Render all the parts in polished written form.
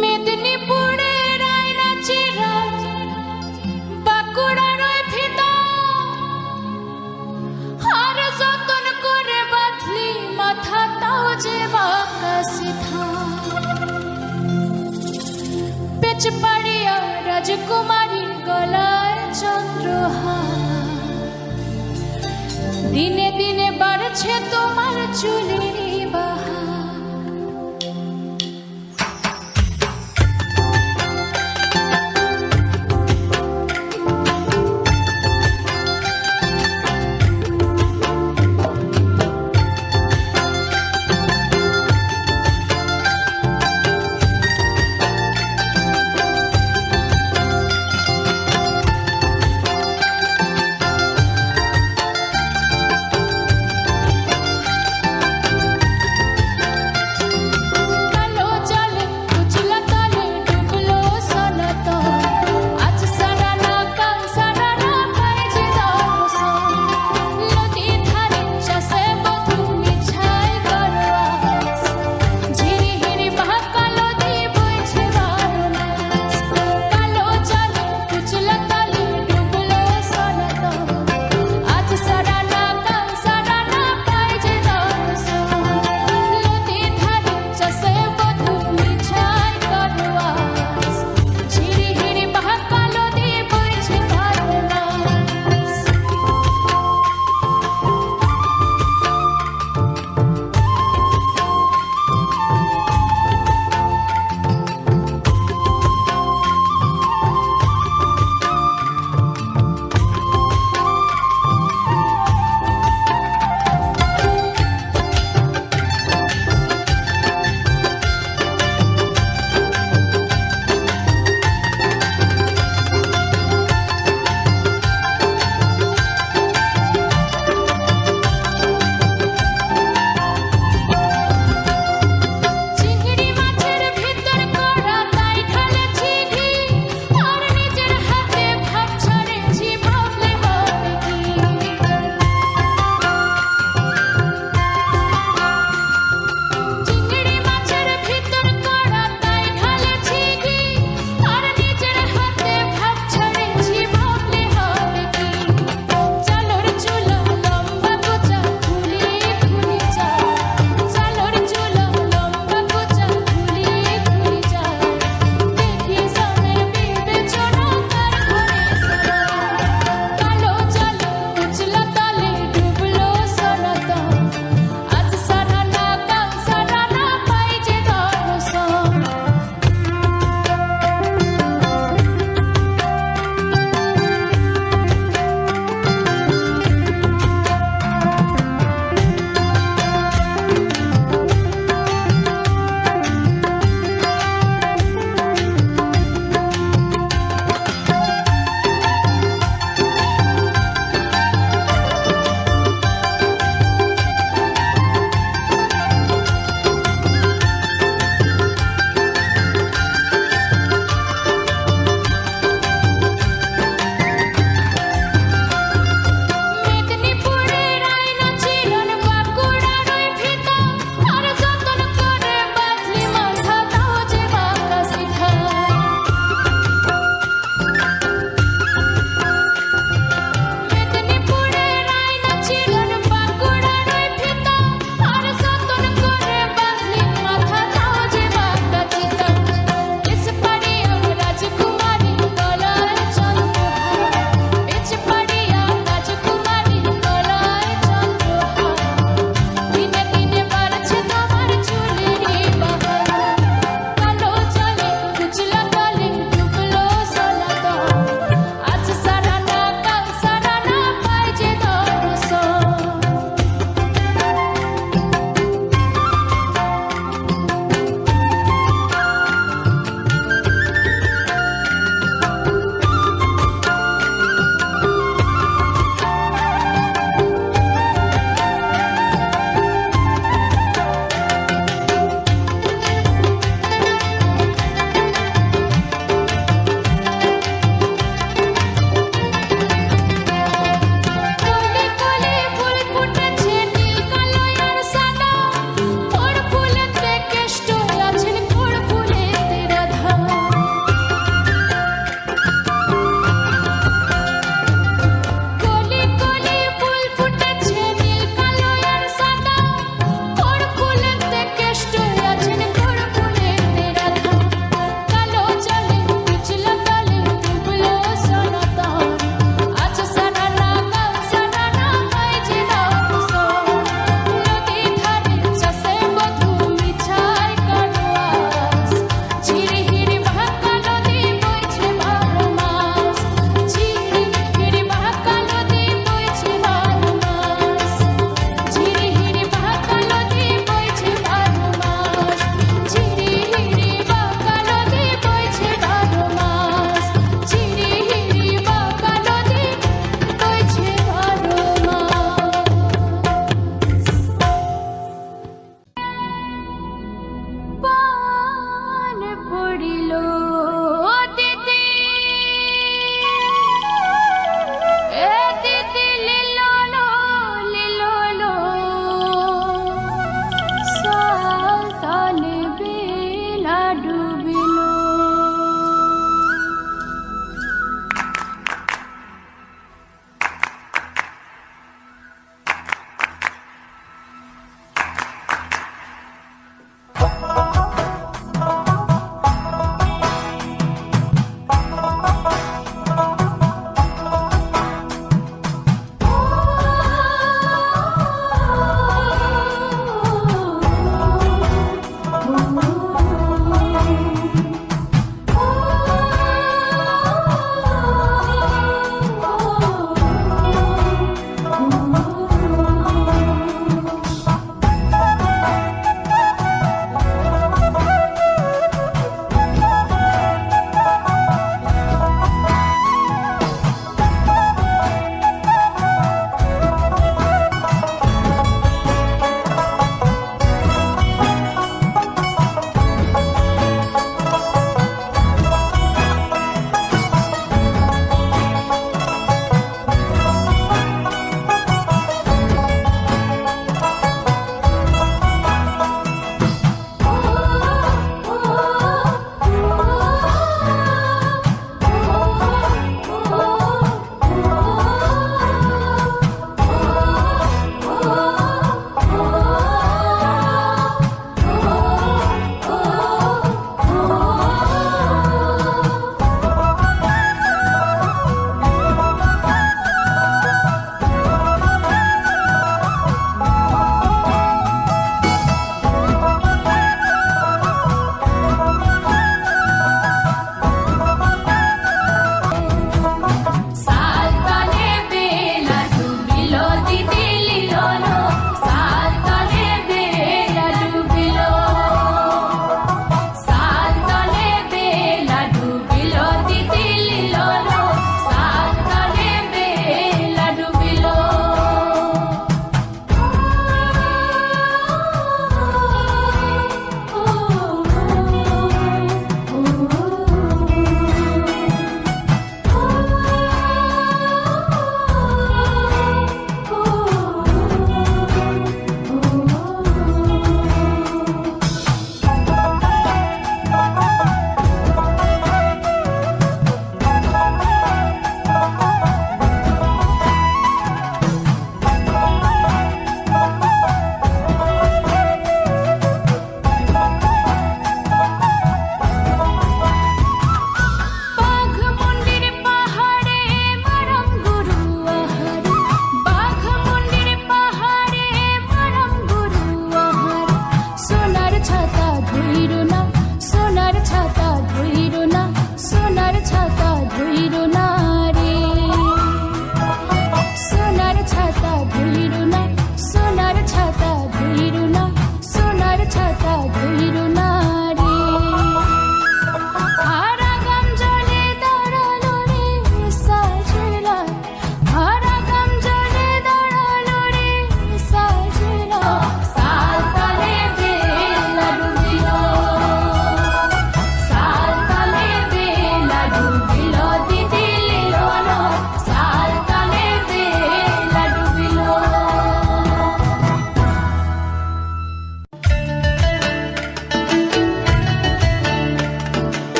মেদিনীপুরের আয়না চিরা বাঁকুড়ার ওই ভিতর আর যতন করে বাঁধলি মাথা তাও যে বাঁকা সিধা পেচপাড়িয়া রাজকুমারীর গলায় চন্দ্রহার দিনে দিনে বাড়ছে তোমার চুলেরই বাহার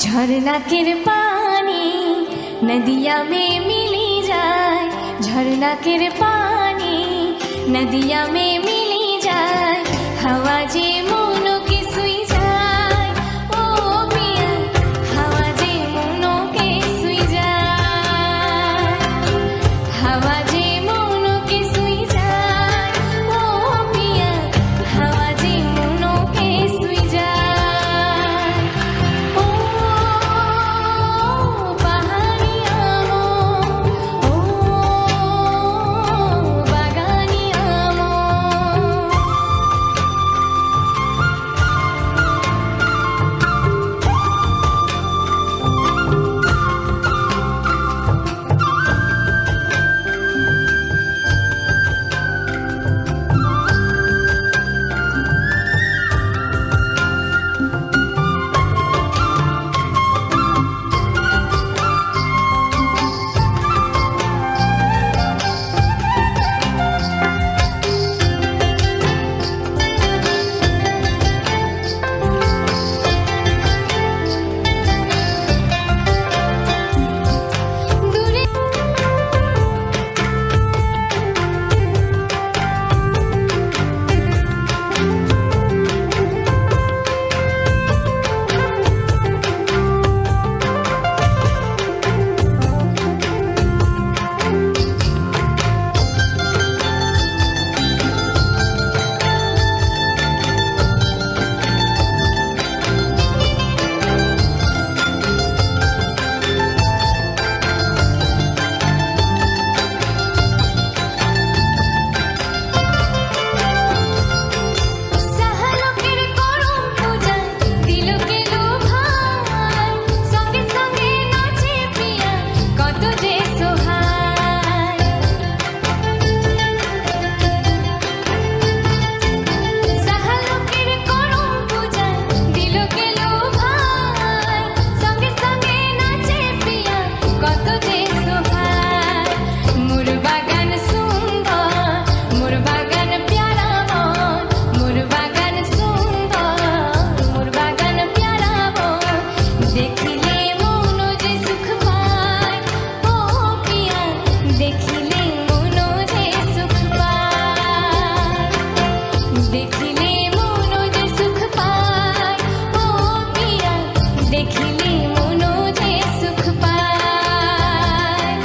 झरना के पानी नदिया में मिली जाए, झरना के पानी नदिया में मिली जाए, हवा जे मोनो के सुई जाए, ओ पिया हवा जे मोनो के सुई जाए, हवा जे मोनो के सुई जाए, ओ पिया हवा जे मोनो के सुई जाए। ओ पहाड़िया मो, ओ बागानिया मो, দূরে সাহালোকের করম পূজা দিলকে লোভায়, সঙ্গে সঙ্গে নাচে পিয়া কত যে সোহায়, সাহালোকের করম পূজা দিলকে লোভায়, সঙ্গে সঙ্গে নাচে পিয়া কত যে সোহায়। মোর বাগান সুন্দর, মোর বাগান প্যারা মন, মোর বাগান সুন্দর, মোর বাগান প্যারা মন, দেখিলে মন যে সুখ পায়, ও পিয়া দেখিলে মন যে সুখ পায়, দেখিলে মন যে সুখ পায়, ও পিয়া দেখিলে মন যে সুখ পায়।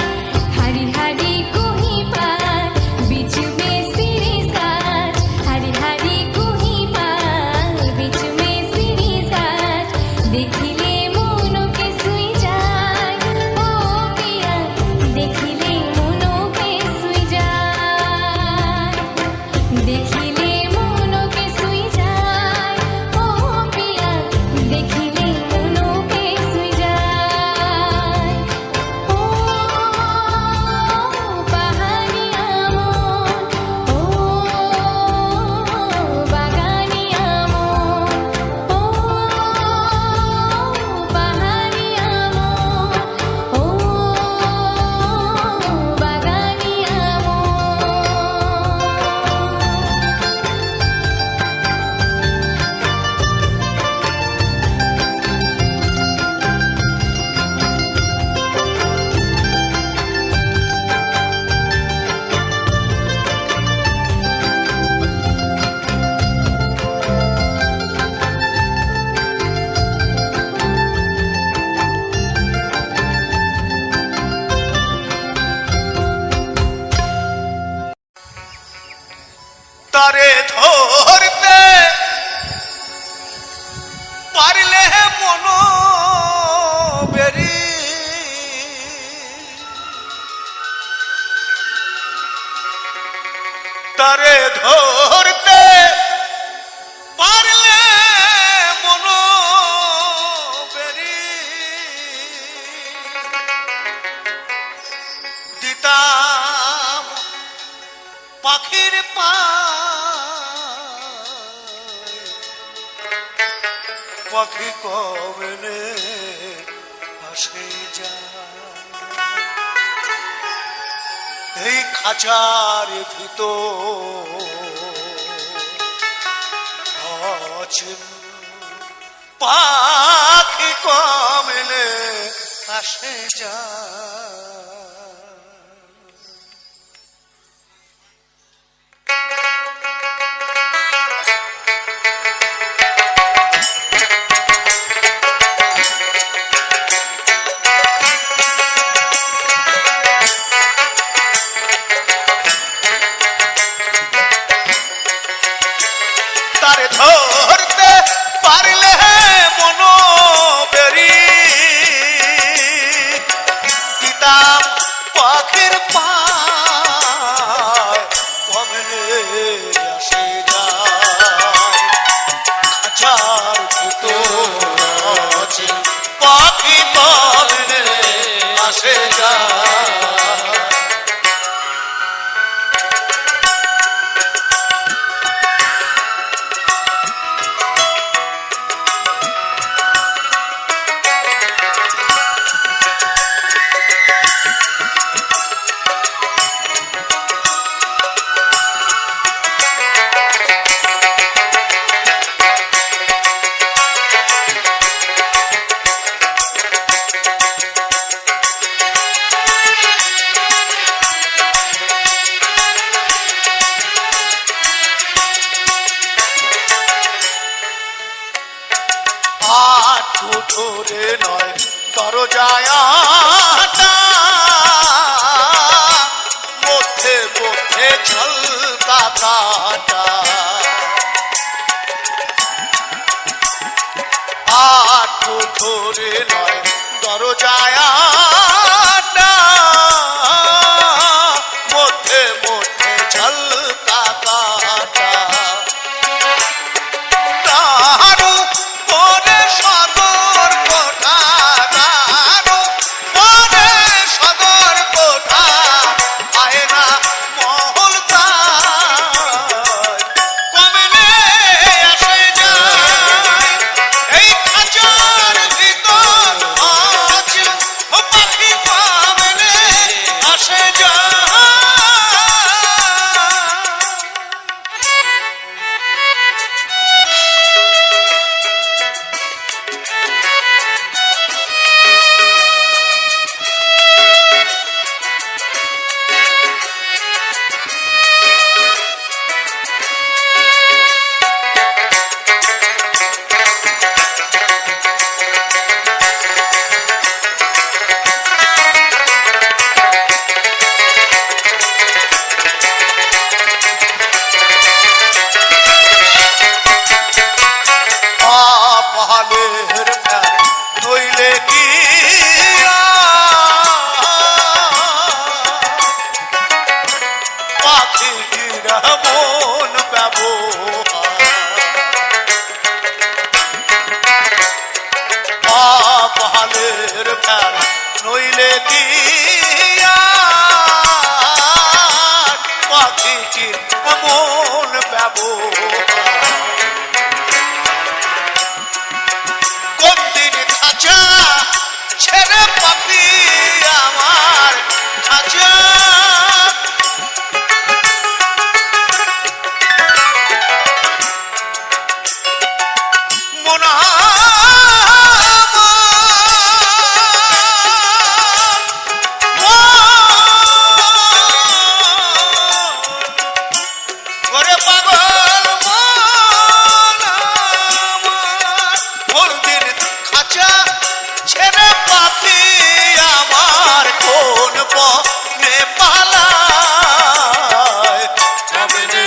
হারি হারি কুহি পায় बीच में सिरी साज, हरी हरी कुही पार बीच में सिरी साज, देखिले मोनो के सुई जाए, ओ पिया देखिले मोनो के सुई जाए, देखिले मोनो के सुई जाए, ओ पिया देखिले मोनो के सुई जाए। ओ पहाड़िया मो, ओ बागानिया मो, ओ पहाड़िया मो, ओ बागानिया मो। তারে ধরতে পারলে মনো বেরি, তারে ধরতে পারলে মনো বেরি, দিতাম পাখির পাখি কবনে আসে যায়, এই খাঁচার ভিতর অচিন পাখি কমলে আসে যা। তারে ধরতে পারলে মনো বেরি দিতাম পাখির পায় কমলে আসে যায়। খাঁচার ভিতর আছে পাখি কমলে আসে যায়। হাঁটু ধরে নয় দরজায় মধ্যে মধ্যে ঝলকা কাটা। হাঁটু ধরে নয় দরজায় মধ্যে মধ্যে ঝলকা কাটা। তাহারু পরে সদর কোঠা, তাহারু পরে সদর কোঠা, আয়না মহল কমলে আসে যায়। এই খাঁচার ভিতর আছে পাখি কমলে আসে যায়। পাহালের প্যার নইলে কি পাখিরা মন ব্যবহার। পাহালের প্যার নইলে কি পাখির মন ব্যবহার। কোন দিন খাঁচা ছেড়ে পাখি আমার খাঁচা মনা ছেড়ে পাখি আমার কোন বনে পালায় কমলে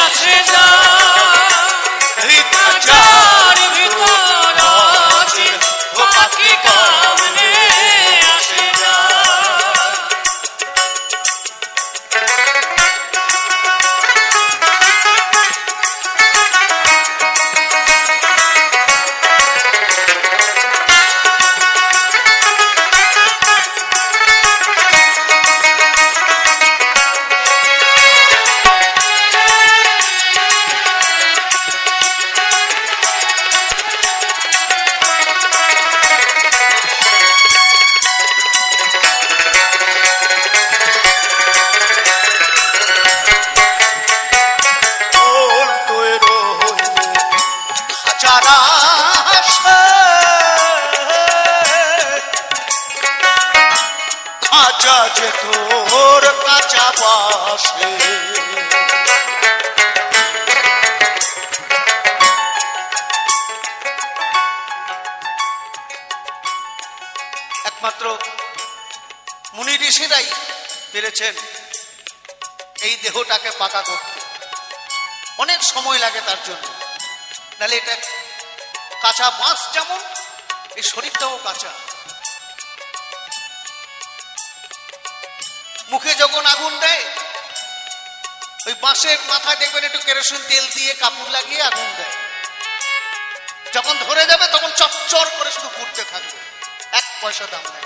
আসে যায়। খাঁচার ভিতর আছে পাখি কমলে আসে যায়। রাজা যে তোর কাঁচা বাসে। একমাত্র মুনি ঋষিরাই পেরেছেন এই দেহটাকে পাকা করতে। অনেক সময় লাগে তার জন্য, নাহলে এটা কাঁচা বাঁশ যেমন এই শরীরটাও কাঁচা। মুখে যখন আগুন দেয় ওই বাঁশের মাথায় দেখবেন একটু কেরোসিন তেল দিয়ে কাপড় লাগিয়ে আগুন দেয়, যখন ধরে যাবে তখন চচ্চর করে শুধু ঘুরতে থাকবে, এক পয়সা দাম নেই।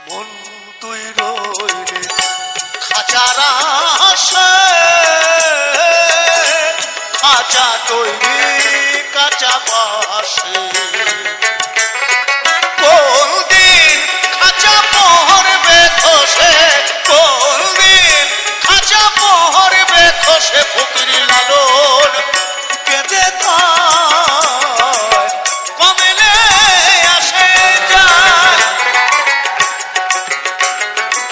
মন তুই রইলে খাঁচার আশে, খাঁচা তৈরি কাঁচা বাসে। কোন দিন খাঁচা পহরবে খসে, কোন দিন খাঁচা পহরবে খসে, ফকিরি লালন কেঁদে কমেলে আসে যায়।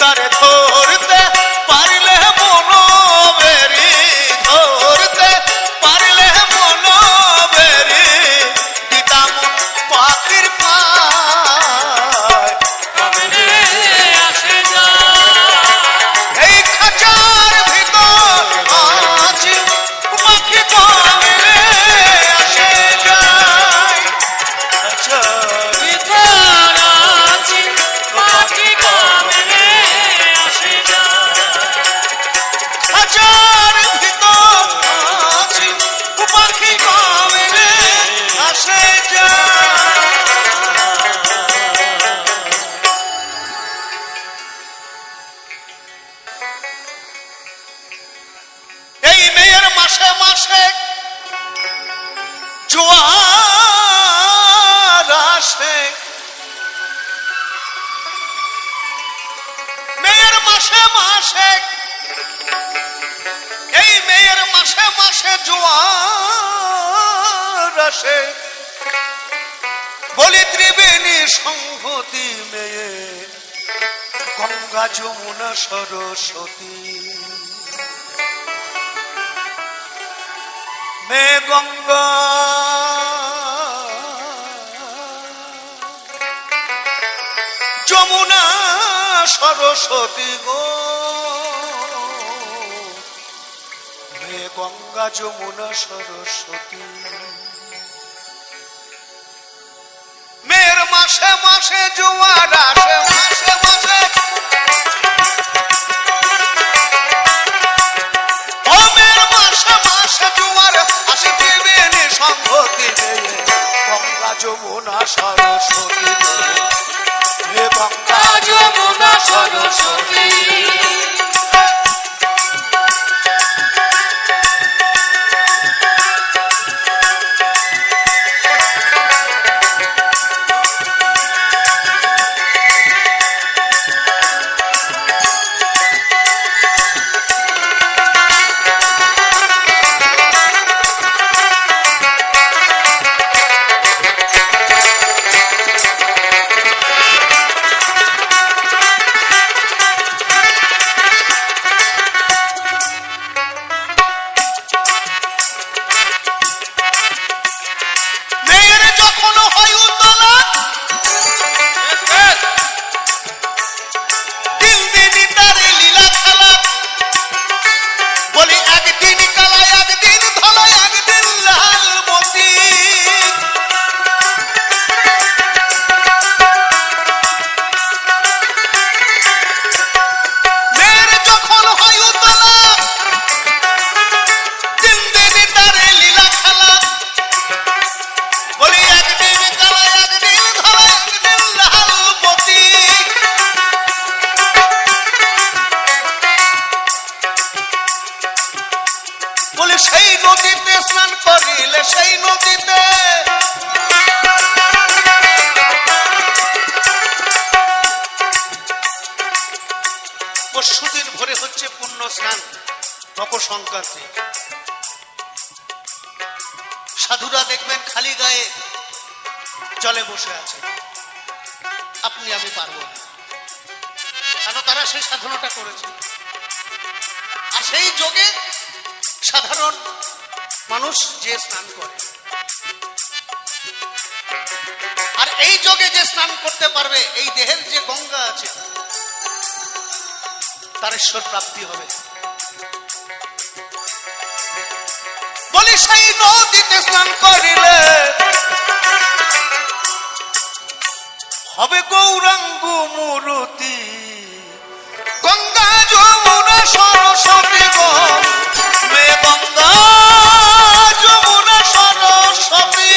তারে ধরতে পারলে মনোবেরি, ধরতে পারলে মনোবেরি, দিতাম পাখির পায় কমেলে আসে যায়। এই খাঁচার ভিতর আছি পাখি কমেলে আসে যায়। খাঁচার ভিতর আছি পাখি কমেলে আসে যায়। খাঁচার ভিতর আছি পাখি কমেলে আসে যায়। এই মেয়ের মাসে মাসে জোয়ার আসে, মেয়ের মাসে মাসে, এই মেয়ের মাসে মাসে জোয়ার আসে। বলি ত্রিবেণী সংহতি মেয়ে গঙ্গা যমুনা সরস্বতী। মে গঙ্গা যমুনা সরস্বতী গো, মে গঙ্গা যমুনা সরস্বতী। মেয়ের মাসে মাসে জোয়ার আসে, মাসে মাসে ও মেয়ের মাসে মাসে জোয়ার আসে। ত্রিবেণী সংহতি মেয়ে গঙ্গা যমুনা সরস্বতী, হে গঙ্গা যমুনা সরস্বতী। সেই নদীতে স্নান করিলে, সেই নদীতে পরশুদিন ভোরে হচ্ছে পুণ্য স্নান, মকর সংক্রান্তি। সাধুরা দেখবেন খালি গায়ে জলে বসে আছে, আপনি আমি পারবো না। কেন তারা সেই সাধনাটা করেছে। আর সেই যোগে সাধারণ মানুষ যে স্নান করে, আর এই যোগে যে স্নান করতে পারবে, এই দেহের যে গঙ্গা আছে তার ঈশ্বর প্রাপ্তি হবে। বলি সেই নদীতে স্নান করিলে হবে গৌরাঙ্গ মূরতি, গঙ্গা যমুনা সরস্বতী গো মে গঙ্গা যমুনা সরস্বতী।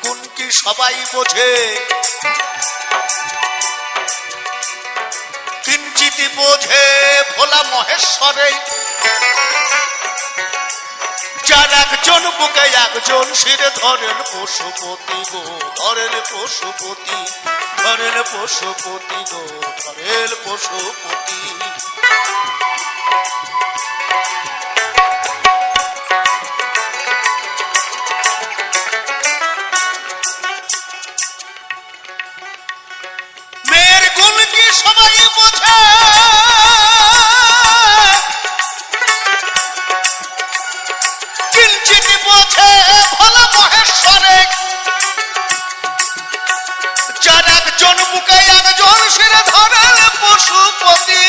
গুণ কি সবাই বোঝে, কিঞ্চিত বোঝে ভোলা মহেশ্বরে, যার একজন বুকে একজন শিরে ধরেন পশুপতি গো, ধরেন পশুপতি, ধরেন পশুপতি গো, ধরেন পশুপতি। সবাই বোঝে, কিঞ্চিত বোঝে ভোলা মহেশ্বরে, যার একজন বুকে একজন শিরে ধরেন পশুপতি।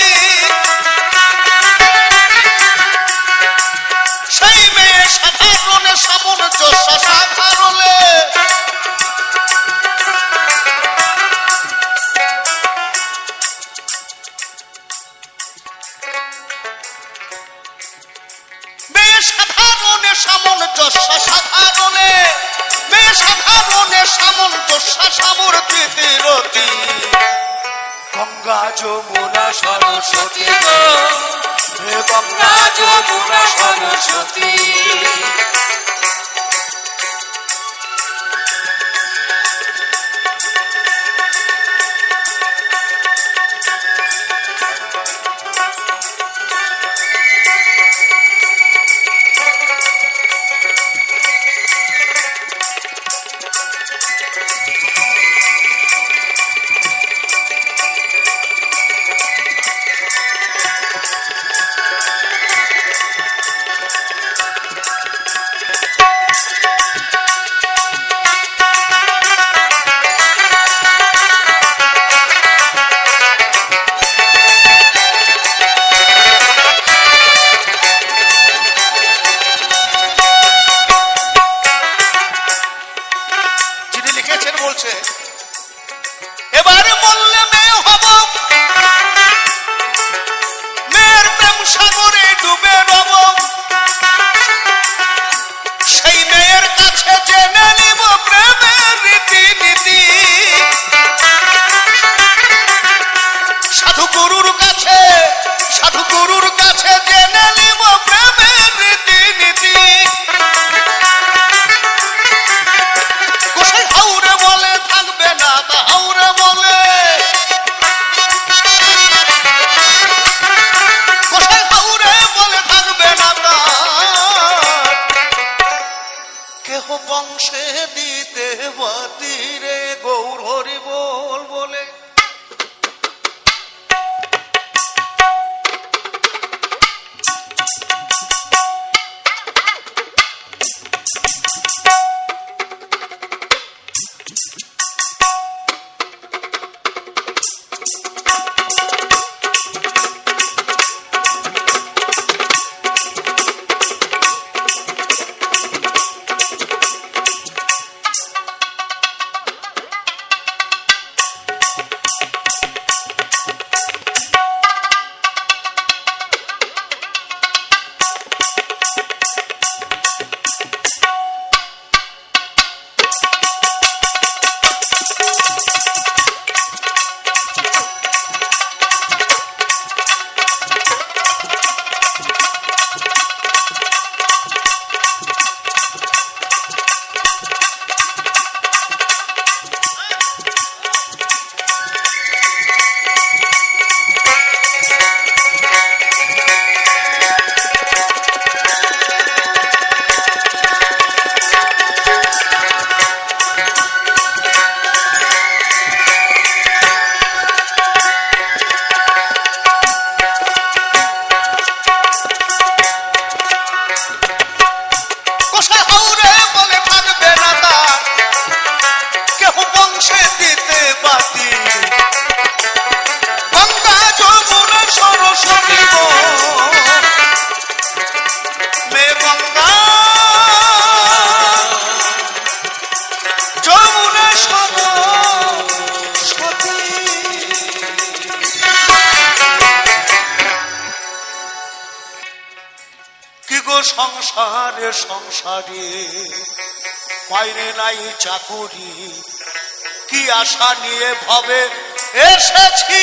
সেই মেয়ে সাধারণে সামঞ্জস্য সাধারণে, সাধারণে সামঞ্জস্য সাধারণে, মেয়ে সাধারণে সামঞ্জস্য সামর্থিতে রতি, গঙ্গা যমুনা সরস্বতী গো হে গঙ্গা যমুনা সরস্বতী। এবারে বললে মেয়ে হব, মেয়ের প্রেম সাগরে ডুবে রব, সেই মেয়ের কাছে জেনে নিব প্রেমের রীতিনীতি, সাধু গুরুর কাছে, সাধু গুরুর কাছে জেনে নিব প্রেমের রীতিনীতি। কোথায় হাউরে বলে থাকবে না তা হাউরে বলে, কোথায় হাউরে বলে থাকবে না তা কেহ বংশে দিতে বাতিরে গৌর হরি বল বলে। গঙ্গা যমুনা সরস্বতী। কি গো সংসারে সংসারে বাইরে নাই চাকুরি, কি আশা নিয়ে ভবে এসেছি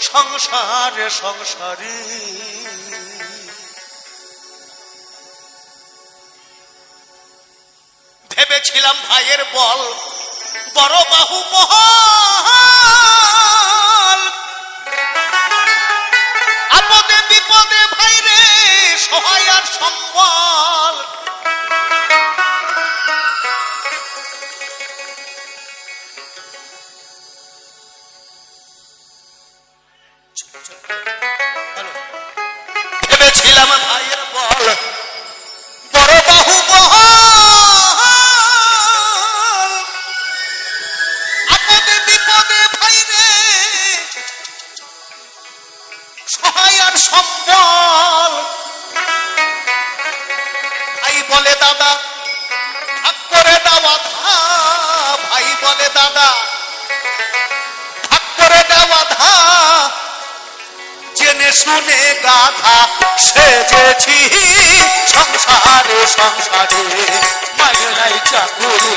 সংসারে সংসারে। ভেবেছিলাম ভাইয়ের বল বড় বাহু মহাল, আপদে বিপদে ভাইরে সহায় আর সম্বল। ভেবেছিলাম ভাইয়ের বল বড় বাহু মহাল, আপদে বিপদে ভাইরে সহায় আর সম্বল। ভাই বলে দাদা ভাগ করে দেওয়া ধা, ভাই বলে দাদা ভাগ করে দেওয়া ধা। জেনে শুনে গাধা সেজেছি সংসারে সংসারে, মায়ের নাই চাকুরে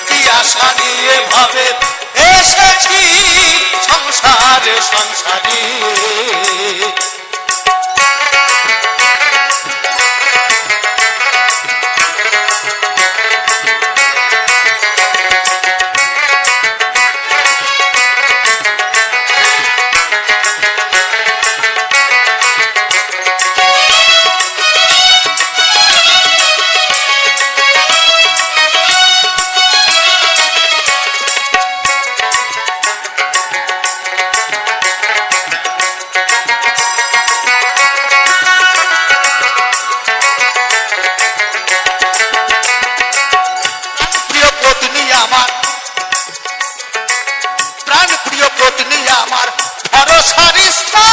কি আশা নিয়ে ভাবে এসেছি সংসারে সংসারে। প্রাণ প্রিয় পত্নী আমার ভরসার স্থান,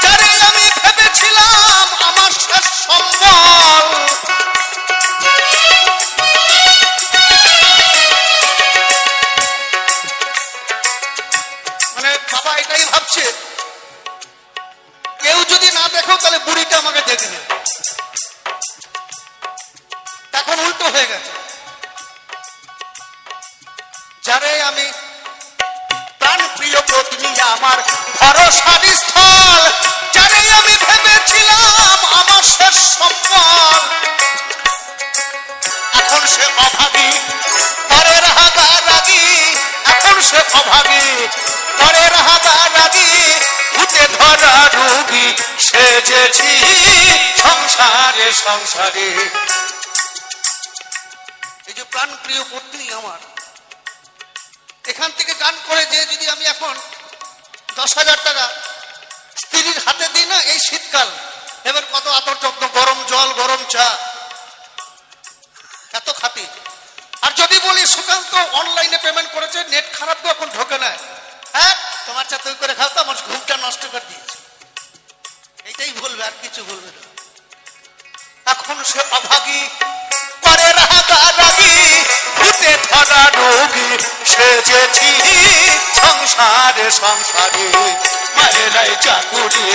যারে আমি ভেবেছিলাম আমার শেষ সম্বল। মানে বাবা এটাই ভাবছে কেউ যদি না দেখো তাহলে বুড়িটা আমাকে দেখবে। এখন উল্টো হয়ে গেছে, যারে আমি প্রাণ প্রিয় পত্নী আমার ভরসার স্থল, যারে আমি ভেবেছিলাম আমার শেষ সম্বল। এখন সে অভাগী পরের হাগারাগি, এখন সে অভাগী পরের হাগারাগি, ভূতে ধরা রোগী সেজেছি সংসারে সংসারে। এই যে প্রাণ প্রিয় পত্নী আমার, এখান থেকে গান করে যে যদি আমি এখন 10,000 টাকা স্ত্রীর হাতে দিই না, এই শীতকাল এবার কত আতর যত্ন, গরম জল গরম চা এত খাতি। আর যদি বলি সুকান্ত অনলাইনে পেমেন্ট করেছে, নেট খারাপ তো এখন ঢোকে না, হ্যাঁ তোমার চা তুই করে খাও তো, আমার ঘুমটা নষ্ট করে দিয়েছে, এইটাই বলবে আর কিছু বলবে না। এখন সে অভাগী পরের হাগারাগি, ভূতে ধরা রোগী সেজেছি সংসারে সংসারে, মায়ের নাই চাকুরি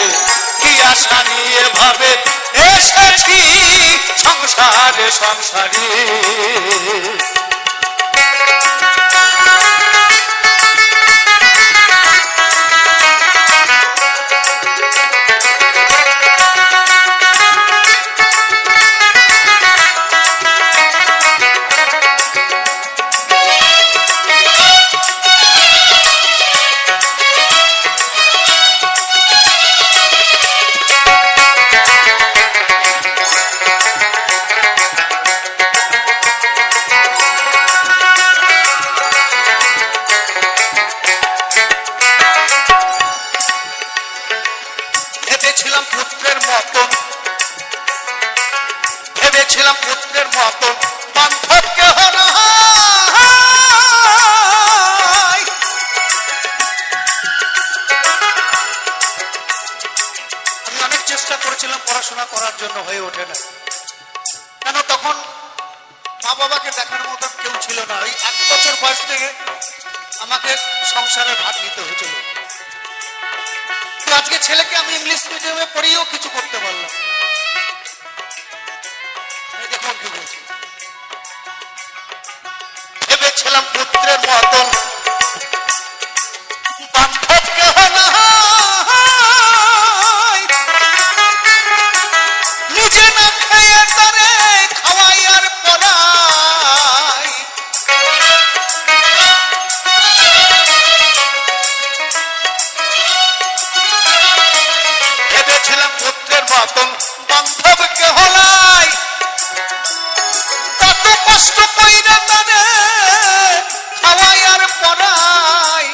কি আশা নিয়ে ভাবে এসেছি সংসারে সংসারে। ভেবেছিলাম পুত্রের মতন বান্ধব কেহ নাই, করেছিলাম পড়াশোনা করার জন্য হয়ে ওঠে না, কেন তখন মা বাবাকে দেখার মতন কেউ ছিল না। ওই 1 বছর বয়স থেকে আমাকে সংসারের ভাগ নিতে হয়েছিল। তো আজকে ছেলেকে আমি ইংলিশ মিডিয়ামে পড়িয়েও কিছু করতে পারলাম। এই দেখুন কি বলছি, ভেবেছিলাম পুত্রের মতন বান্ধব কেহ নাই, নিজে না খেয়ে তারে খাওয়াই আর পড়াই। ভেবেছিলাম পুত্রের মতন বান্ধব কেহ নাই, কত কষ্ট কইরা তারে খাওয়াই আর পড়াই।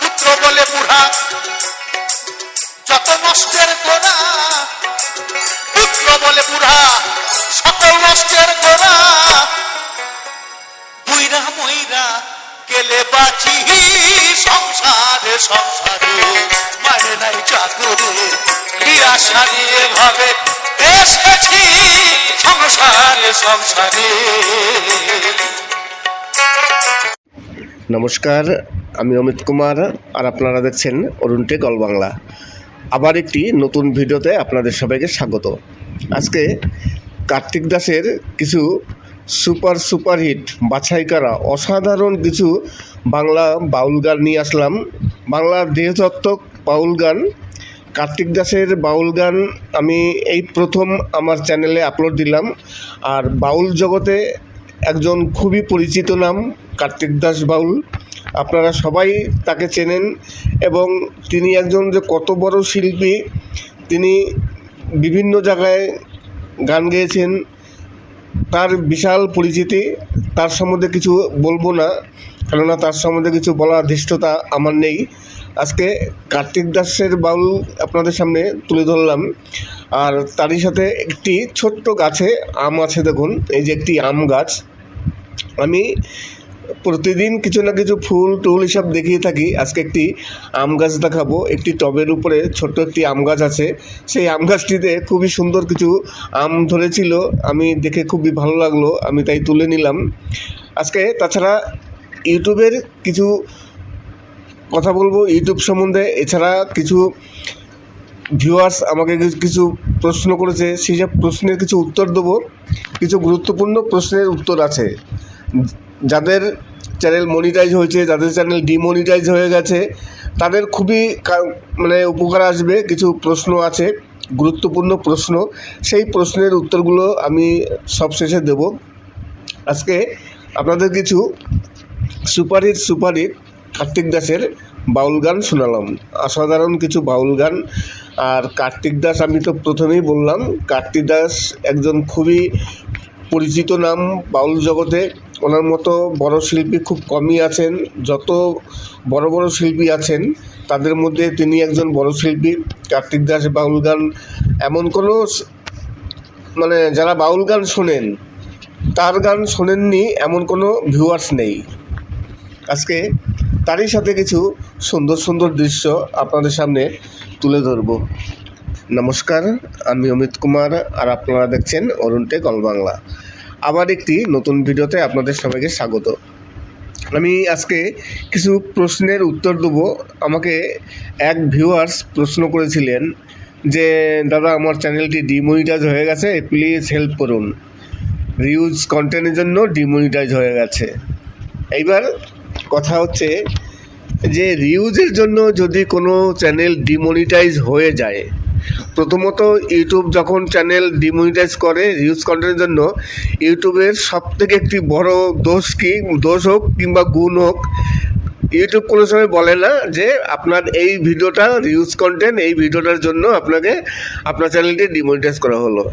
পুত্র বলে বুড়া যত নষ্টের গোড়া, পুত্র বলে বুড়া সকল নষ্টের গোড়া। বুইরা মইরা গেলে বাঁচি সংসারে সংসারে, মানে নাই চাকরি নিরাশা নিয়ে ভাবে এসেছি সংসারে সংসারে। নমস্কার, আমি অমিত কুমার আর আপনারা দেখছেন অরুণ টেক অল বাংলা। আবার একটি নতুন ভিডিওতে আপনাদের সবাইকে স্বাগত। আজকে কার্তিক দাসের কিছু সুপারহিট বাছাই করা অসাধারণ কিছু বাংলা বাউল গান নিয়ে আসলাম। বাংলা দেহতত্ত্বক বাউল গান, কার্তিক দাসের বাউল গান আমি এই প্রথম আমার চ্যানেলে আপলোড দিলাম। আর বাউল জগতে একজন খুবই পরিচিত নাম কার্তিক দাস বাউল, আপনারা সবাই তাকে চেনেন। এবং তিনি একজন যে কত বড় শিল্পী, তিনি বিভিন্ন জায়গায় গান গেয়েছেন, তার বিশাল পরিচিতি। তার সম্বন্ধে কিছু বলবো না, কেননা তার সম্বন্ধে কিছু বলার ধৃষ্টতা আমার নেই। আজকে কার্তিক দাসের বাউল আপনাদের সামনে তুলে ধরলাম। আর তারই সাথে একটি ছোট্ট গাছে আম আছে, দেখুন এই যে একটি আম গাছ। আমি প্রতিদিন কিছু না কিছু ফুল টুল এসব দেখিয়ে থাকি। আজকে একটি আম গাছ দেখাবো। একটি টবের উপরে ছোট্ট একটি আম গাছ আছে, সেই আম গাছটিতে খুবই সুন্দর কিছু আম ধরেছিল, আমি দেখে খুবই ভালো লাগলো, আমি তাই তুলে নিলাম আজকে। তাছাড়া ইউটিউবের কিছু কথা বলবো ইউটিউব সম্বন্ধে। এছাড়া কিছু ভিউয়ার্স আমাকে কিছু প্রশ্ন করেছে, সেই সব প্রশ্নের কিছু উত্তর দেবো। কিছু গুরুত্বপূর্ণ প্রশ্নের উত্তর আছে। যাদের চ্যানেল মনিটাইজ হয়েছে, যাদের চ্যানেল ডিমনিটাইজ হয়ে গেছে, তাদের খুবই মানে উপকার আসবে। কিছু প্রশ্ন আছে, গুরুত্বপূর্ণ প্রশ্ন, সেই প্রশ্নের উত্তরগুলো আমি সবশেষে দেব। আজকে আপনাদের কিছু সুপারহিট কার্তিক দাসের বাউল গান শোনালাম, অসাধারণ কিছু বাউল গান। আর কার্তিক দাস, আমি তো প্রথমেই বললাম কার্তিক দাস একজন খুবই পরিচিত নাম বাউল জগতে। ওনার মতো বড় শিল্পী খুব কমই আছেন। যত বড় বড় শিল্পী আছেন তাদের মধ্যে তিনি একজন বড় শিল্পী। কার্তিক দাস বাউল গান এমন কোনো মানে যারা বাউল গান শোনেন, তার গান শোনেননি এমন কোনো ভিউয়ার্স নেই। আজকে তারই সাথে কিছু সুন্দর সুন্দর দৃশ্য আপনাদের সামনে তুলে ধরব। নমস্কার, আমি অমিত কুমার আর আপনারা দেখছেন অরুণ টেক অল বাংলা। আবার একটি নতুন ভিডিওতে আপনাদের সবাইকে স্বাগত। আমি আজকে কিছু প্রশ্নের উত্তর দেব। আমাকে এক ভিউয়ার্স প্রশ্ন করেছিলেন যে দাদা, আমার চ্যানেলটি ডিমনিটাইজ হয়ে গেছে, প্লিজ হেল্প করুন, রিউজ কন্টেন্টের জন্য ডিমনিটাইজ হয়ে গেছে। এইবার কথা হচ্ছে যে রিউজের জন্য যদি কোনো চ্যানেল ডিমনিটাইজ হয়ে যায়, প্রথমত ইউটিউব যখন চ্যানেল ডিমনিটাইজ করে রিউজ কন্টেন্টের জন্য, ইউটিউবের সবথেকে একটি বড় দোষ হোক কিংবা গুণ হোক, ইউটিউব কোনো সময় বলে না যে আপনার এই ভিডিওটা রিউজ কন্টেন্ট, এই ভিডিওটার জন্য আপনাকে আপনার চ্যানেলটি ডিমনিটাইজ করা হলো।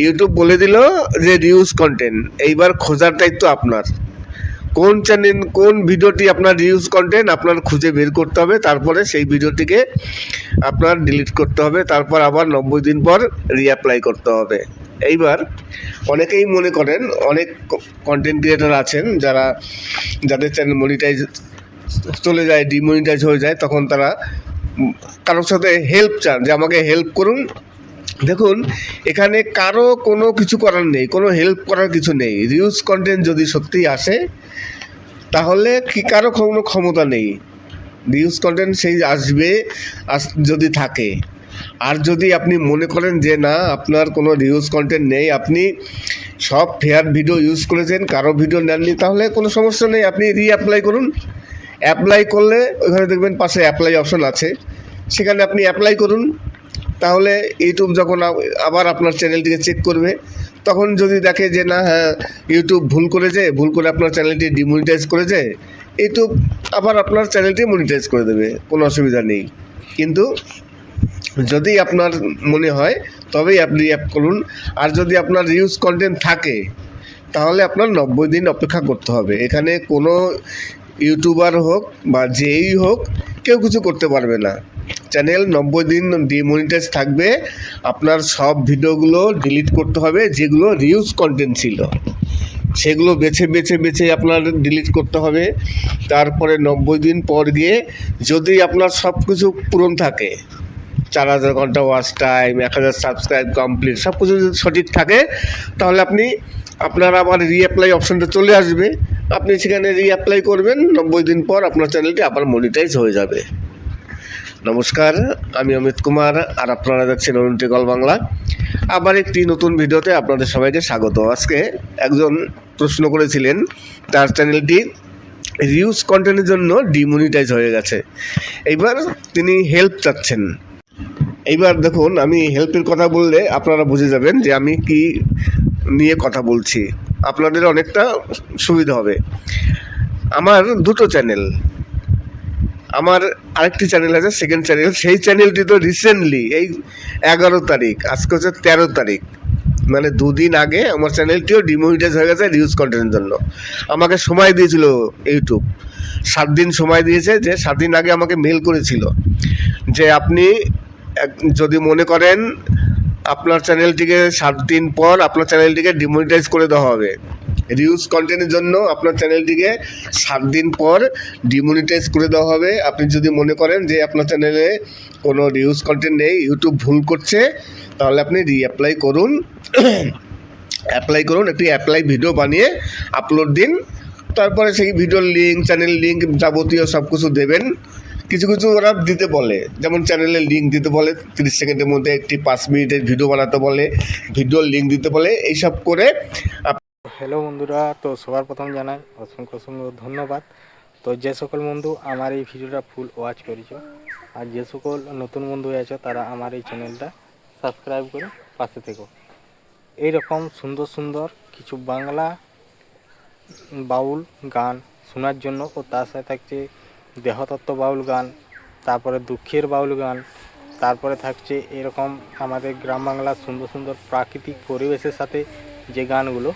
ইউটিউব বলে দিল যে রিউজ কন্টেন্ট, এইবার খোঁজার দায়িত্ব আপনার। কোন চ্যানেল, কোন ভিডিওটি আপনার রিউজ কন্টেন্ট আপনার খুঁজে বের করতে হবে, তারপরে সেই ভিডিওটিকে আপনার ডিলিট করতে হবে, তারপর আবার 90 দিন পর রিঅ্যাপ্লাই করতে হবে। এইবার অনেকেই মনে করেন, অনেক কন্টেন্ট ক্রিয়েটার আছেন যাদের চ্যানেল মনিটাইজ চলে যায়, ডিমনিটাইজ হয়ে যায়, তখন তারা কারোর সাথে হেল্প চান যে আমাকে হেল্প করুন, দেখুন এখানে কারো কোনো কিছু করার নেই, কোনো হেল্প করার কিছু নেই। রিউজ কন্টেন্ট যদি সত্যিই আসে তাহলে কি কারো কোনো ক্ষমতা নেই। রিউজ কন্টেন্ট সেই আসবে যদি থাকে। আর যদি আপনি মনে করেন যে না আপনার কোনো রিউজ কন্টেন্ট নেই, আপনি সব ফেয়ার ভিডিও ইউজ করেছেন, কারো ভিডিও নেননি, তাহলে কোনো সমস্যা নেই, আপনি অ্যাপ্লাই করুন। অ্যাপ্লাই করলে ওখানে দেখবেন পাশে অ্যাপ্লাই অপশন আছে, সেখানে আপনি অ্যাপ্লাই করুন। তাহলে ইউটিউব যখন আবার আপনার চ্যানেলটিকে চেক করবে, তখন যদি দেখে যে না হ্যাঁ ইউটিউব ভুল করে আপনার চ্যানেলটি ডিমনিটাইজ করেছে, ইউটিউব আবার আপনার চ্যানেলটি মনিটাইজ করে দেবে, কোনো অসুবিধা নেই। কিন্তু যদি আপনার মনে হয় তবেই আপনি অ্যাপ করুন। আর যদি আপনার রিউজ কন্টেন্ট থাকে তাহলে আপনার 90 দিন অপেক্ষা করতে হবে। এখানে কোনো ইউটিউবার হোক বা যেই হোক কেউ কিছু করতে পারবে না। চ্যানেল 90 দিন ডিমনিটাইজ থাকবে, আপনার সব ভিডিওগুলো ডিলিট করতে হবে, যেগুলো রিউজ কন্টেন্ট ছিল সেগুলো বেছে আপনার ডিলিট করতে হবে। তারপরে 90 দিন পর গিয়ে যদি আপনার সব কিছু পূরণ থাকে, 4000 ঘন্টা ওয়াচ টাইম, 1000 সাবস্ক্রাইব কমপ্লিট, সব কিছু যদি সঠিক থাকে, তাহলে আপনার আবার রিঅ্যাপ্লাই অপশানটা চলে আসবে, আপনি সেখানে রিঅ্যাপ্লাই করবেন। 90 দিন পর আপনার চ্যানেলটি আবার মনিটাইজ হয়ে যাবে। নমস্কার, আমি অমিত কুমার, আর আপনারা দেখছেন অরুণ টেকল বাংলা। আবার একটি নতুন ভিডিওতে আপনাদের সবাইকে স্বাগত। আজকে একজন প্রশ্ন করেছিলেন, তার চ্যানেলটি রিউজ কন্টেন্টের জন্য ডিমনিটাইজ হয়ে গেছে, এইবার তিনি হেল্প চাচ্ছেন। এইবার দেখুন, আমি হেল্পের কথা বললে আপনারা বুঝে যাবেন যে আমি কি নিয়ে কথা বলছি, আপনাদের অনেকটা সুবিধা হবে। আমার দুটো চ্যানেল, আমার আরেকটি চ্যানেল আছে, সেকেন্ড চ্যানেল। সেই চ্যানেলটি তো রিসেন্টলি এই 11 তারিখ, আজকে হচ্ছে 13 তারিখ, মানে 2 দিন আগে আমার চ্যানেলটিও ডিমনিটাইজ হয়ে গেছে রিউজ কন্টেন্টের জন্য। আমাকে সময় দিয়েছিল ইউটিউব, 7 দিন সময় দিয়েছে, যে 7 দিন আগে আমাকে মেল করেছিল যে আপনি যদি মনে করেন আপনার চ্যানেলটিকে 7 দিন পর আপনার চ্যানেলটিকে ডিমনিটাইজ করে দেওয়া হবে, রিউজ কন্টেন্টের জন্য আপনার চ্যানেলটিকে 7 দিন পর ডিমনিটাইজ করে দেওয়া হবে। আপনি যদি মনে করেন যে আপনার চ্যানেলে কোনো রিউজ কন্টেন্ট নেই, ইউটিউব ভুল করছে, তাহলে আপনি রিঅ্যাপ্লাই করুন। একটি অ্যাপ্লাই ভিডিও বানিয়ে আপলোড দিন, তারপরে সেই ভিডিওর লিঙ্ক, চ্যানেল লিঙ্ক, যাবতীয় সব কিছু দেবেন। কিছু ওরা দিতে বলে, যেমন চ্যানেলের লিঙ্ক দিতে বলে, 30 সেকেন্ডের মধ্যে একটি 5 মিনিটের ভিডিও বানাতে বলে, ভিডিওর লিঙ্ক দিতে বলে, এইসব করে। হ্যালো বন্ধুরা, তো সবার প্রথম জানাই অসংখ্য ধন্যবাদ। তো যে সকল বন্ধু আমার এই ভিডিওটা ফুল ওয়াচ করেছো, আর যে সকল নতুন বন্ধু আছো, তারা আমার এই চ্যানেলটা সাবস্ক্রাইব করে পাশে থেকো। এইরকম সুন্দর কিছু বাংলা বাউল গান শোনার জন্য, ও তার সাথে থাকছে দেহতত্ত্ব বাউল গান, তারপরে দুঃখের বাউল গান, তারপরে থাকছে এরকম আমাদের গ্রাম বাংলার সুন্দর প্রাকৃতিক পরিবেশের সাথে যে গানগুলো।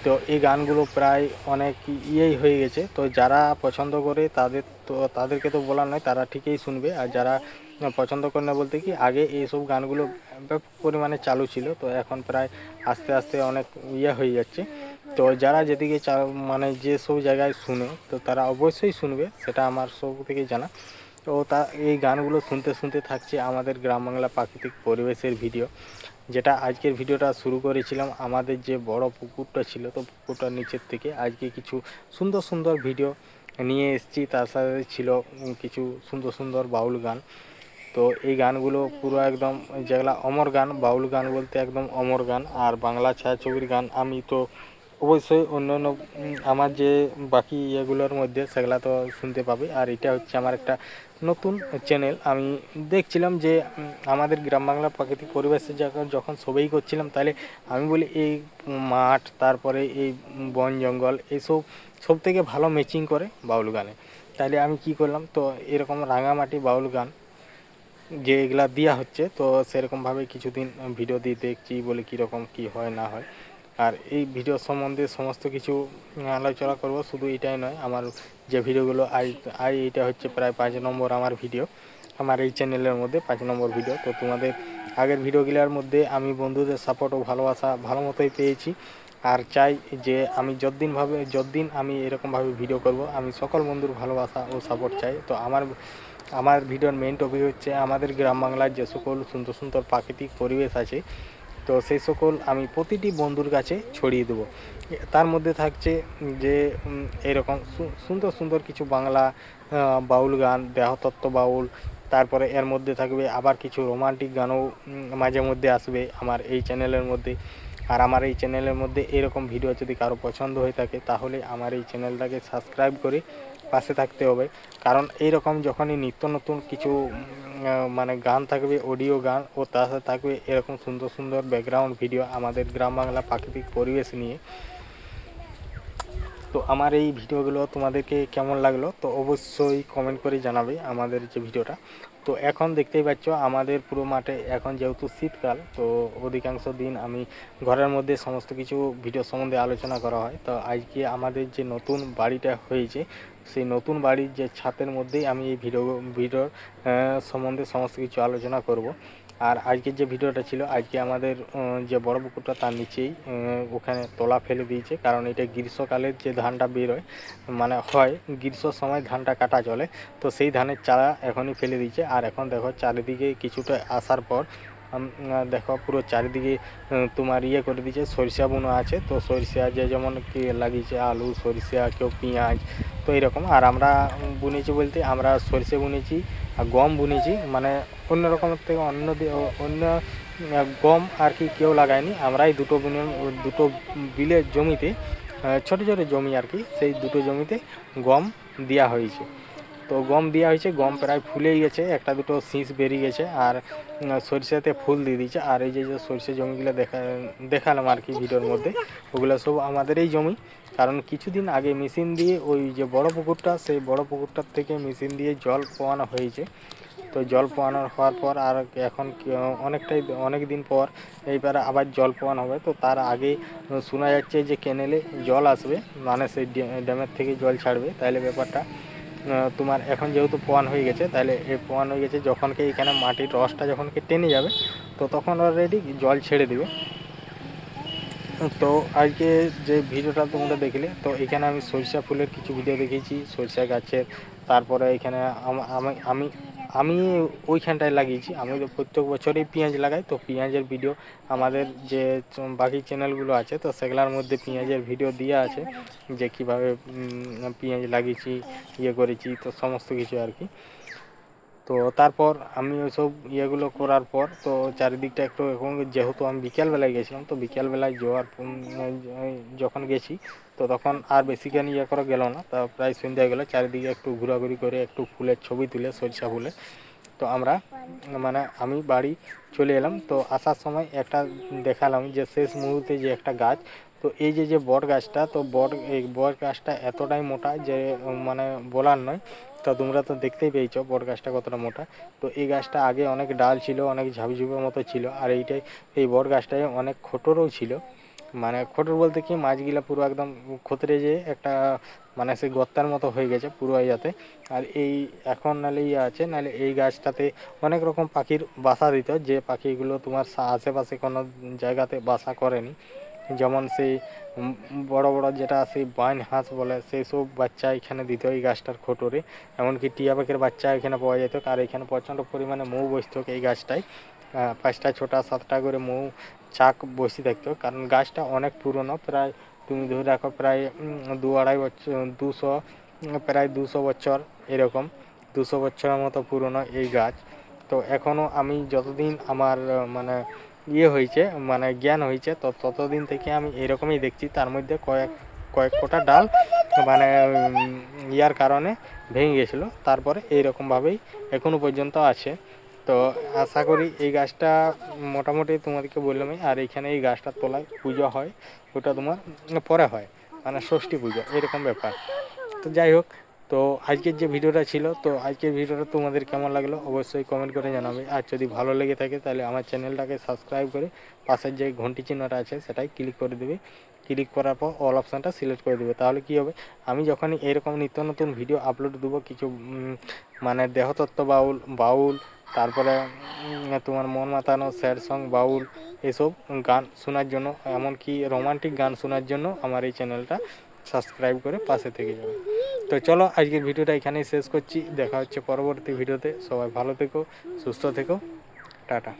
তো এই গানগুলো প্রায় অনেক ইয়েই হয়ে গেছে। তো যারা পছন্দ করে তাদেরকে তো বলার নয়, তারা ঠিকই শুনবে। আর যারা পছন্দ করে না, বলতে কি আগে এইসব গানগুলো ব্যাপক পরিমাণে চালু ছিল, তো এখন প্রায় আস্তে আস্তে অনেক ইয়ে হয়ে যাচ্ছে। তো যারা যেদিকে মানে যেসব জায়গায় শুনে, তো তারা অবশ্যই শুনবে, সেটা আমার সব থেকে জানা। তো এই গানগুলো শুনতে থাকছে আমাদের গ্রাম বাংলা প্রাকৃতিক পরিবেশের ভিডিও, যেটা আজকের ভিডিওটা শুরু করেছিলাম আমাদের যে বড় পুকুরটা ছিল, তো পুকুরটার নিচের থেকে আজকে কিছু সুন্দর ভিডিও নিয়ে এসেছি। তার সাথে ছিল কিছু সুন্দর বাউল গান। তো এই গানগুলো পুরো একদম যেগুলা অমর গান, বাউল গান বলতে একদম অমর গান। আর বাংলা ছায়াছবির গান আমি তো অবশ্যই অন্য আমার যে বাকি ইয়েগুলোর মধ্যে সেগুলা তো শুনতে পাবে। আর এটা হচ্ছে আমার একটা নতুন চ্যানেল। আমি দেখছিলাম যে আমাদের গ্রাম বাংলা প্রাকৃতিক পরিবেশে যখন সবাই করছিলাম, তাহলে আমি বলি এই মাঠ, তারপরে এই বন জঙ্গল, এইসব সব থেকে ভালো ম্যাচিং করে বাউল গানে। তাহলে আমি কি করলাম, তো এরকম রাঙামাটি বাউল গান যে এগুলা দেওয়া হচ্ছে, তো সেরকমভাবে কিছুদিন ভিডিও দিয়ে দেখছি, বলে কীরকম কী হয় না হয়। আর এই ভিডিও সম্বন্ধে সমস্ত কিছু আলোচনা করব। শুধু এটাই নয়, আমার যে ভিডিওগুলো এইটা হচ্ছে প্রায় 5 নম্বর আমার ভিডিও, আমার এই চ্যানেলের মধ্যে 5 নম্বর ভিডিও। তো তোমাদের আগের ভিডিওগুলোর মধ্যে আমি বন্ধুদের সাপোর্ট ও ভালোবাসা ভালো মতোই পেয়েছি। আর চাই যে আমি যতদিন আমি এরকমভাবে ভিডিও করব, আমি সকল বন্ধুর ভালোবাসা ও সাপোর্ট চাই। তো আমার আমার ভিডিওর মেইন টপিক হচ্ছে আমাদের গ্রাম বাংলার যে সকল সুন্দর সুন্দর প্রাকৃতিক পরিবেশ আছে, তো সেই সকল আমি প্রতিটি বন্ধুর কাছে ছড়িয়ে দেবো। তার মধ্যে থাকছে যে এরকম সুন্দর সুন্দর কিছু বাংলা বাউল গান, দেহতত্ত্ব বাউল, তারপরে এর মধ্যে থাকবে আবার কিছু রোমান্টিক গানও মাঝে মধ্যে আসবে আমার এই চ্যানেলের মধ্যে। আর আমার এই চ্যানেলের মধ্যে এরকম ভিডিও যদি কারো পছন্দ হয়ে থাকে তাহলে আমার এই চ্যানেলটাকে সাবস্ক্রাইব করে পাশে থাকতে হবে। কারণ এইরকম যখনই নিত্য নতুন কিছু মানে গান থাকবে, অডিও গান, ও তার সাথে থাকবে এরকম সুন্দর সুন্দর ব্যাকগ্রাউন্ড ভিডিও আমাদের গ্রাম বাংলা প্রাকৃতিক পরিবেশ নিয়ে। তো আমার এই ভিডিওগুলো তোমাদেরকে কেমন লাগলো তো অবশ্যই কমেন্ট করে জানাবে আমাদের যে ভিডিওটা। তো এখন দেখতেই পাচ্ছ আমাদের পুরো মাঠে এখন যেহেতু শীতকাল, তো অধিকাংশ দিন আমি ঘরের মধ্যে সমস্ত কিছু ভিডিও সম্বন্ধে আলোচনা করা হয়। তো আজকে আমাদের যে নতুন বাড়িটা হয়েছে সেই নতুন বাড়ির যে ছাদের মধ্যেই আমি এই ভিডিওর সম্বন্ধে সমস্ত কিছু আলোচনা করব। আর আজকের যে ভিডিওটা ছিল, আজকে আমাদের যে বড় পুকুরটা তার নিচেই ওখানে তলা ফেলে দিয়েছে, কারণ এটা গ্রীষ্মকালের যে ধানটা বেরোয় মানে হয় গ্রীষ্ম সময় ধানটা কাটা চলে, তো সেই ধানের চারা এখনই ফেলে দিয়েছে। আর এখন দেখো চারিদিকে কিছুটা আসার পর দেখো পুরো চারিদিকে তোমার ইয়ে করে দিয়েছে, সরিষা বুনো আছে। তো সরিষা যে যেমন কি লাগিয়েছে আলু, সরিষা, কেউ পেঁয়াজ, তো এরকম। আর আমরা বুনেছি বলতে আমরা সরিষা বুনেছি আর গম বুনেছি, মানে অন্য রকমের থেকে অন্য গম আর কি কেউ লাগায়নি, আমরাই দুটো বিলের জমিতে, ছোটো ছোটো জমি আর কি, সেই দুটো জমিতে গম দেওয়া হয়েছে। তো গম দেওয়া হয়েছে, গম প্রায় ফুলেই গেছে, একটা দুটো শীষ বেরিয়ে গেছে, আর সরিষাতে ফুল দিয়ে দিয়েছে। আর এই যে সরিষা জমিগুলো দেখালাম আর কি ভিডিওর মধ্যে, ওগুলো সব আমাদের এই জমি। কারণ কিছুদিন আগে মেশিন দিয়ে ওই যে বড় পুকুরটা, সেই বড় পুকুরটার থেকে মেশিন দিয়ে জল পোয়ানো হয়েছে। তো জল পোয়ানো হওয়ার পর আর এখন অনেক দিন পর এইবারে আবার জল পোয়ানো হবে। তো তার আগে শোনা যাচ্ছে যে কেনেলে জল আসবে, মানে সেই ড্যামের থেকে জল ছাড়বে। তাহলে ব্যাপারটা তোমার এখন যেহেতু পোয়ান হয়ে গেছে, তাহলে এই পোয়ান হয়ে গেছে যখনকে এখানে মাটির রসটা যখনকে টেনে যাবে, তো তখন অলরেডি জল ছেড়ে দেবে। তো আজকে যে ভিডিওটা তোমরা দেখলে, তো এখানে আমি সরিষা ফুলের কিছু ভিডিও দেখেছি, সরিষা গাছের, তারপরে এখানে আমি আমি ওইখানটায় লাগিয়েছি। আমি তো প্রত্যেক বছরই পেঁয়াজ লাগাই, তো পেঁয়াজের ভিডিও আমাদের যে বাকি চ্যানেলগুলো আছে তো সেগুলোর মধ্যে পেঁয়াজের ভিডিও দেওয়া আছে, যে কীভাবে পেঁয়াজ লাগিয়েছি, ইয়ে করেছি, তো সমস্ত কিছু আর কি। তো তারপর আমি ওইসব ইয়েগুলো করার পর তো চারিদিকটা একটু এখন যেহেতু আমি বিকেলবেলায় গেছিলাম, তো বিকেলবেলায় যখন গেছি তো তখন আর বেশিখানি ইয়ে করা গেল না, তা প্রায় সন্ধ্যা হয়ে গেলো। চারিদিকে একটু ঘোরাঘুরি করে একটু ফুলের ছবি তুলে, সরিষা ফুলে, তো আমি বাড়ি চলে এলাম। তো আসার সময় একটা দেখালাম যে শেষ মুহূর্তে যে একটা গাছ, তো এই যে বট গাছটা, তো এই বট গাছটা এতটাই মোটা যে মানে বলার নয়। তো তোমরা তো দেখতেই পেয়েছো বট গাছটা কতটা মোটা। তো এই গাছটা আগে অনেক ডাল ছিল, অনেক ঝাপঝুপের মতো ছিল, আর এই বট গাছটায় অনেক খোটরও ছিল। মানে খোটর বলতে কি, মাছগুলা পুরো একদম খোতরে যে একটা মানে সেই গর্তার মতো হয়ে গেছে পুরো ইয়াতে। আর এই এখন নাহলে ইয়ে আছে, নাহলে এই গাছটাতে অনেক রকম পাখির বাসা দিত, যে পাখিগুলো তোমার আশেপাশে কোনো জায়গাতে বাসা করেনি। যেমন সেই বড় বড় যেটা সেই বাইন হাঁস বলে, সেই সব বাচ্চা এখানে দিত এই গাছটার খোটরে। এমনকি টিয়া পাখির বাচ্চা এখানে পাওয়া যেত। আর এখানে প্রচণ্ড পরিমাণে মৌ বসত এই গাছটায়, 5টা 6টা 7টা করে মৌ চাক বসে থাকতো। কারণ গাছটা অনেক পুরনো, প্রায় তুমি ধরে রাখো প্রায় 2-2.5 বছর, 200 বছর, এরকম 200 বছরের মতো পুরনো এই গাছ। তো এখনও আমি যতদিন আমার মানে ইয়ে হয়েছে, মানে জ্ঞান হয়েছে, তো ততদিন থেকে আমি এরকমই দেখছি। তার মধ্যে কয়েক কোটা ডাল মানে ইয়ার কারণে ভেঙে গেছিলো, তারপরে এইরকমভাবেই এখনও পর্যন্ত আছে। তো আশা করি এই গাছটা মোটামুটি তোমাদেরকে বললামই। আর এইখানে এই গাছটার তলায় পুজো হয়, ওটা তোমার পরে হয়, মানে ষষ্ঠী পুজো এরকম ব্যাপার। তো যাই হোক, তো আজকের যে ভিডিওটা ছিল, তো আজকের ভিডিওটা তোমাদের কেমন লাগলো অবশ্যই কমেন্ট করে জানাবে। আর যদি ভালো লেগে থাকে তাহলে আমার চ্যানেলটাকে সাবস্ক্রাইব করে পাশের যে ঘন্টি চিহ্নটা আছে সেটাই ক্লিক করে দেবে। ক্লিক করার পর অল অপশানটা সিলেক্ট করে দেবে। তাহলে কী হবে, আমি যখনই এরকম নিত্য নতুন ভিডিও আপলোড দেবো, কিছু মানে দেহতত্ত্ব বাউল, তারপরে তোমার মন মাতানো স্যাড সং বাউল, এসব গান শোনার জন্য, এমনকি রোমান্টিক গান শোনার জন্য আমার এই চ্যানেলটা সাবস্ক্রাইব করে পাশে থেকে যাবে। তো চলো আজকের ভিডিওটা এখানেই শেষ করছি, দেখা হচ্ছে পরবর্তী ভিডিওতে। সবাই ভালো থেকো, সুস্থ থেকো, টাটা।